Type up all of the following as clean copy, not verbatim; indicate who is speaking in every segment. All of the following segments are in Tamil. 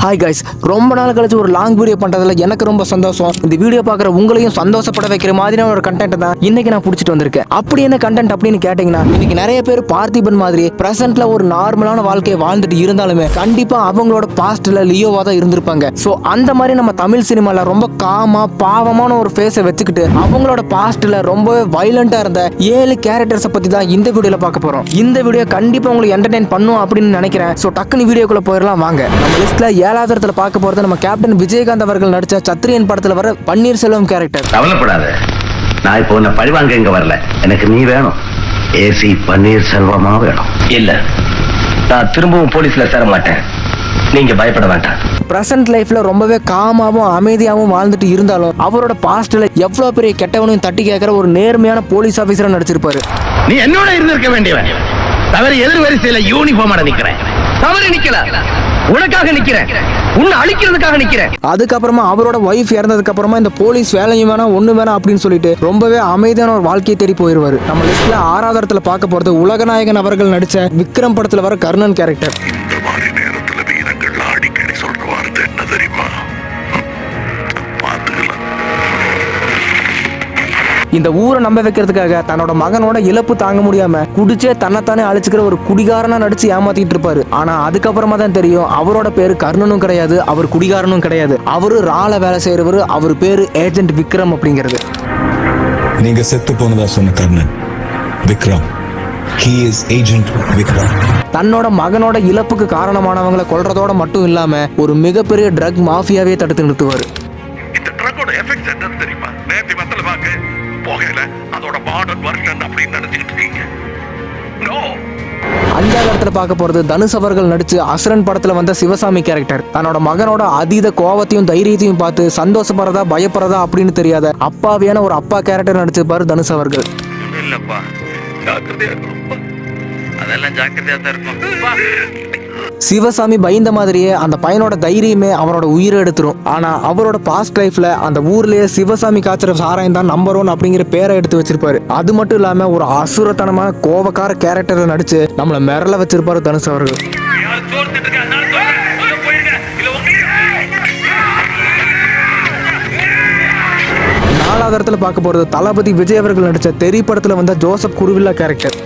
Speaker 1: ஹாய் கைஸ், ரொம்ப நாள் கழிச்சு ஒரு லாங் வீடியோ பண்றதுல எனக்கு ரொம்ப சந்தோஷம். இந்த வீடியோ பார்க்குற உங்களையும் சந்தோஷப்பட வைக்கிற மாதிரியான ஒரு கண்டென்ட் தான் இன்னைக்கு நான் பிடிச்சிட்டு வந்திருக்கேன். அப்படி என்ன கண்டென்ட் அப்படின்னு கேட்டீங்கன்னா, இன்னைக்கு நிறைய பேர் பார்த்திபன் மாதிரி பிரசன்ட்ல ஒரு நார்மலான வாழ்க்கையை வாழ்ந்துட்டு இருந்தாலுமே கண்டிப்பா அவங்களோட பாஸ்ட்ல லியோவா தான் இருந்திருப்பாங்க. ஸோ அந்த மாதிரி நம்ம தமிழ் சினிமால ரொம்ப காமா பாவமான ஒரு ஃபேஸை வச்சுக்கிட்டு அவங்களோட பாஸ்ட்ல ரொம்பவே வைலண்டா இருந்த 7 கேரக்டர்ஸை பத்தி தான் இந்த வீடியோல பார்க்க போறோம். இந்த வீடியோ கண்டிப்பா உங்களுக்கு என்டர்டெயின் பண்ணும் அப்படின்னு நினைக்கிறேன். ஸோ டக்குனு வீடியோக்குள்ள போயிடலாம் வாங்க. நம்ம லிஸ்ட்ல 7வது இடத்துல பார்க்க போறது நம்ம கேப்டன் விஜயகாந்த் அவர்கள் நடிச்ச சத்ரியன் படத்துல வர பன்னீர்செல்வம் கேரக்டர்.
Speaker 2: கவலைப்படாத, நான் இப்போ உன்னை பழிவாங்க இங்க வரல. எனக்கு நீ வேணும், ஏசி பன்னீர்செல்வமா வேணும். இல்ல, நான் திரும்பவும் போலீஸ்ல சேர மாட்டேன். நீங்க பயப்பட வேண்டாம்.
Speaker 1: பிரசன்ட் லைஃப்ல ரொம்பவே காமாவும் அமைதியாகவும் வாழ்ந்துட்டு இருந்தாலும் அவரோட பாஸ்ட்ல எவ்வளவு பெரிய கெட்டவனையும் தட்டி கேட்கிற ஒரு நேர்மையான போலீஸ் ஆபீசரா நடிச்சிருப்பாரு.
Speaker 2: நீ என்னோட இருந்திருக்க வேண்டியவன். தவறு எதிர் வரிசையில யூனிஃபார்மோட நிக்கிறேன். தவறு நிக்கல, உனக்காக நிக்கிறேன், உன்னை அழிக்கிறதுக்காக நிக்கிறேன்.
Speaker 1: அதுக்கப்புறமா அவரோட ஒய்ஃப் இறந்ததுக்கு அப்புறமா இந்த போலீஸ் வேலையும் வேணாம் ஒண்ணு வேணாம் அப்படின்னு சொல்லிட்டு ரொம்பவே அமைதியான ஒரு வாழ்க்கையை தேடி போயிருவாரு. நம்ம லிஸ்ட்ல 6வது இடத்துல பார்க்க போறது உலகநாயகன் அவர்கள் நடிச்ச விக்ரம் படத்துல வர கர்ணன் கேரக்டர். இந்த ஊரை நம்ப வைக்கிறதுக்காக தன்னோட மகனோட இழப்பு தாங்க முடியாம குடிச்சே தன்னைத்தானே அழிச்சுக்கிற ஒரு குடிகாரனா நடிச்சு ஏமாத்திட்டு இருப்பாரு. ஆனா அதுக்கப்புறமா தான் தெரியும் அவரோட பேரு கர்ணனும் கிடையாது, அவர் குடிகாரனும் கிடையாது. அவரு ரால வேலை செய்யறவரு. அவர் பேரு ஏஜென்ட் விக்ரம் அப்படிங்கிறது.
Speaker 3: நீங்க செத்து போனதா சொன்ன Karnan Vikram. He is Agent Vikram.
Speaker 1: தன்னோட மகனோட இழப்புக்கு காரணமானவங்களை கொல்றதோட மட்டும் இல்லாம ஒரு மிகப்பெரிய ட்ரக் மாஃபியாவே தடுத்து நிறுத்துவாரு.
Speaker 4: இந்த ட்ரக்கோட எஃபெக்ட்ஸ் என்னன்னு தெரியுமா? நேத்து மத்தல வாங்க போகல, அதோட மாடர்ன் வெர்ஷன் அப்படின்னு நினைச்சிட்டு இருக்கீங்க. நோ.
Speaker 1: 5வது இடத்துல பார்க்க போறது தனுஷ் அவர்கள் நடிச்சு அசுரன் படத்துல வந்த சிவசாமி கேரக்டர். தன்னோட மகனோட அதீத கோவத்தையும் தைரியத்தையும் பார்த்து சந்தோஷப்படுறதா பயப்படுறதா அப்படின்னு தெரியாத அப்பாவியான ஒரு அப்பா கேரக்டர் நடிச்சிருப்பாரு தனுஷ் அவர்கள்.
Speaker 4: இல்லப்பா, ஜாக்கிரதையா இருக்கணும்ப்பா. அதெல்லாம் ஜாக்கிரதையா தான் இருக்கும்.
Speaker 1: சிவசாமி பயந்த மாதிரியே அந்த பையனோட தைரியமே அவனோட உயிரை எடுத்துரும். ஆனா அவரோட பாஸ்ட் லைஃப்ல அந்த ஊர்லயே சிவசாமி காய்ச்சற சாராயம் தான் நம்பர் 1 அப்படிங்கிற பேரை எடுத்து வச்சிருப்பாரு. அது மட்டும் இல்லாம ஒரு அசுரத்தனமான கோவக்கார கேரக்டர்ல நடிச்சு நம்மள மிரள வச்சிருப்பாரு தனுஷ் அவர்கள். 4வது இடத்துல பார்க்க போறது தளபதி விஜய் அவர்கள் நடிச்ச தெரி படத்துல வந்த ஜோசப் குருவில்லா கேரக்டர்.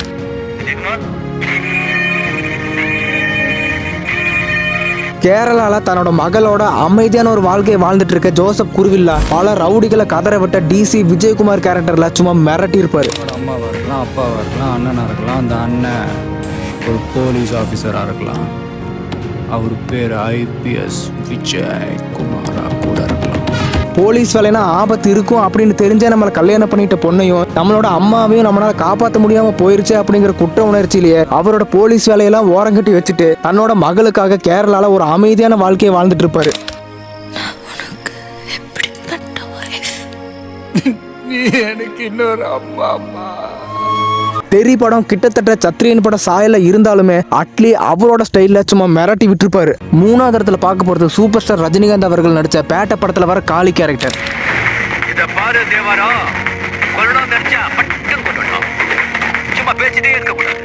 Speaker 1: கேரளால தன்னோட மகளோட அமைதியான ஒரு வாழ்க்கையை வாழ்ந்துட்டு இருக்க ஜோசப் குருவில்லா பல ரவுடிகளை கதற விட்ட டிசி விஜயகுமார் கேரக்டர்ல சும்மா மிரட்டி இருப்பாரு.
Speaker 5: அம்மாவா இருக்கலாம், அப்பாவா இருக்கலாம், அண்ணனா இருக்கலாம். அந்த அண்ணன் ஒரு போலீஸ் ஆஃபீஸரா இருக்கலாம். அவர் பேர் IPS விஜய் குமாரா கூட இருக்கலாம்.
Speaker 1: போலீஸ் வேலைனா ஆபத்து இருக்கும் அப்படின்னு தெரிஞ்சே நம்மளை கல்யாணம் பண்ணிட்ட பொண்ணையும் நம்மளோட அம்மாவையும் நம்மளால காப்பாற்ற முடியாம போயிருச்சு அப்படிங்கிற குற்ற உணர்ச்சியிலேயே அவரோட போலீஸ் வேலையெல்லாம் ஓரங்கட்டி வச்சுட்டு தன்னோட மகளுக்காக கேரளால ஒரு அமைதியான வாழ்க்கையை வாழ்ந்துட்டு இருப்பாரு.
Speaker 5: எனக்கு இன்னொரு அம்மா அம்மா.
Speaker 1: தெரி படம் கிட்டத்தட்ட சத்ரியன் படம் சாயல இருந்தாலுமே அட்லி அவரோட ஸ்டைல்ல சும்மா மிரட்டி விட்டுருப்பாரு. 3வது இடத்துல பார்க்க போறது சூப்பர் ஸ்டார் ரஜினிகாந்த் அவர்கள் நடிச்ச பேட்ட படத்துல வர காளி கேரக்டர்.
Speaker 4: இத பாரு தேவாரா, கொல்லணும் நினைச்சா பட்டன் கொல்லணும். சும்மா பேசிட்டே இருக்க கூடாது.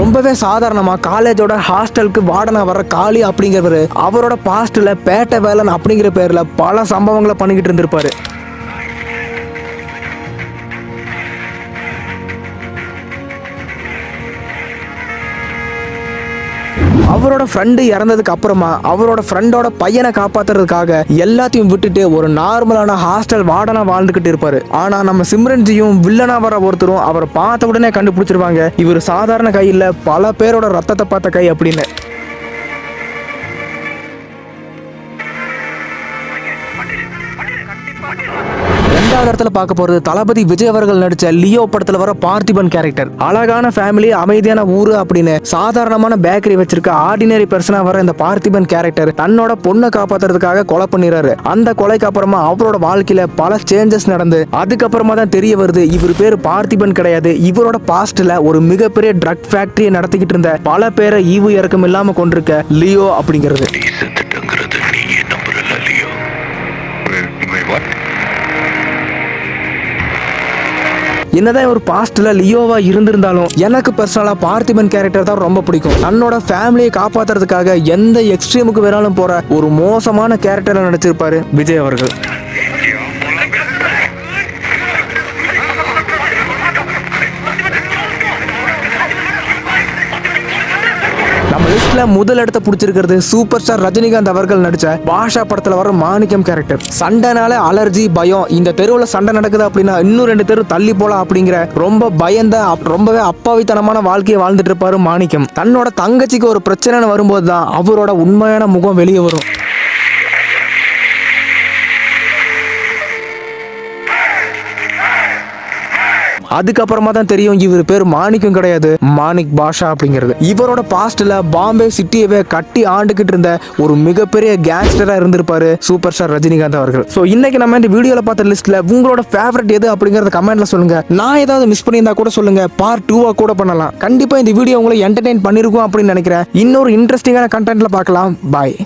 Speaker 1: ரொம்பவே சாதாரணமா காலேஜோட ஹாஸ்டலுக்கு வார்டனா வர காளி அப்படிங்கிறவரு அவரோட பாஸ்ட்ல பேட்ட வேலன் அப்படிங்கிற பேர்ல பல சம்பவங்களை பண்ணிக்கிட்டு இருந்திருப்பாரு. அவரோட ஃப்ரெண்டு இறந்ததுக்கு அப்புறமா அவரோட ஃப்ரெண்டோட பையனை காப்பாத்துறதுக்காக எல்லாத்தையும் விட்டுட்டு ஒரு நார்மலான ஹாஸ்டல் வார்டனா வாழ்ந்துகிட்டு இருப்பாரு. ஆனா நம்ம சிம்ரன்ஜியும் வில்லனா வர ஒருத்தரும் அவரை பார்த்த உடனே கண்டுபிடிச்சிருவாங்க, இவர் சாதாரண கை இல்ல, பல பேரோட ரத்தத்தை பார்த்த கை அப்படின்னு. 2வது இடத்துல பார்க்க போறது தளபதி விஜய் அவர்கள் நடிச்ச லியோ படத்துல வர பார்த்திபன் கேரக்டர். அழகான ஃபேமிலி, அமைதியான ஊரு அப்படின்னு சாதாரணமான பேக்கரி வச்சிருக்க ஆர்டினரி பர்சனா வர இந்த பார்த்திபன் கேரக்டர் தன்னோட பொண்ணை காப்பாத்துறதுக்காக கொலை பண்ணிடுறாரு. அந்த கொலைக்கு அப்புறமா அவரோட வாழ்க்கையில பல சேஞ்சஸ் நடந்து அதுக்கப்புறமா தான் தெரிய வருது இவர் பேரு பார்த்திபன் கிடையாது, இவரோட பாஸ்ட்ல ஒரு மிகப்பெரிய ட்ரக் ஃபேக்டரியை நடத்திக்கிட்டு இருந்த பல பேரை ஈவு இறக்கம் இல்லாம கொண்டிருக்க லியோ அப்படிங்கிறது. என்னதான் ஒரு பாஸ்ட்ல லியோவா இருந்திருந்தாலும் எனக்கு பர்சனலா பார்த்திபன் கேரக்டர் தான் ரொம்ப பிடிக்கும். தன்னோட ஃபேமிலியை காப்பாத்துறதுக்காக எந்த எக்ஸ்ட்ரீமுக்கு வேணாலும் போற ஒரு மோசமான கேரக்டர்ல நடிச்சிருப்பாரு விஜய் அவர்கள். நம்ம லிஸ்ட்ல முதல் இடத்தை பிடிச்சிருக்கிறது சூப்பர் ஸ்டார் ரஜினிகாந்த் அவர்கள் நடிச்ச பாஷா படத்துல வர மாணிக்கம் கேரக்டர். சண்டைனால அலர்ஜி, பயம், இந்த தெருவுல சண்டை நடக்குது அப்படின்னா இன்னும் 2 தெரு தள்ளி போலாம் அப்படிங்கிற ரொம்ப பயந்த ரொம்பவே அப்பாவித்தனமான வாழ்க்கையை வாழ்ந்துட்டு இருப்பாரு மாணிக்கம். தன்னோட தங்கச்சிக்கு ஒரு பிரச்சனைன்னு வரும்போது தான் அவரோட உண்மையான முகம் வெளியே வரும். அதுக்கப்புறமா தான் தெரியும் இவர் பேர் மாணிக்கம் கிடையாது, மாணிக் பாஷா அப்படிங்கிறது. இவரோட பாஸ்ட்ல பாம்பே சிட்டியவே கட்டி ஆண்டுகிட்டு இருந்த ஒரு மிகப்பெரிய கேங்ஸ்டரா இருந்திருப்பாரு சூப்பர் ஸ்டார் ரஜினிகாந்த் அவர்கள். சோ இன்னைக்கு நம்ம இந்த வீடியோல பார்த்த லிஸ்ட்ல உங்களோட ஃபேவரட் எது அப்படிங்கறத கமெண்ட்ல சொல்லுங்க. நான் ஏதாவது மிஸ் பண்ணியிருந்தா கூட சொல்லுங்க, பார்ட் 2 கூட பண்ணலாம். கண்டிப்பா இந்த வீடியோ உங்களை என்டர்டெயின் பண்ணிருக்கும் அப்படின்னு நினைக்கிறேன். இன்னொரு இன்ட்ரெஸ்டிங்கான கண்டென்ட்ல பார்க்கலாம். பாய்.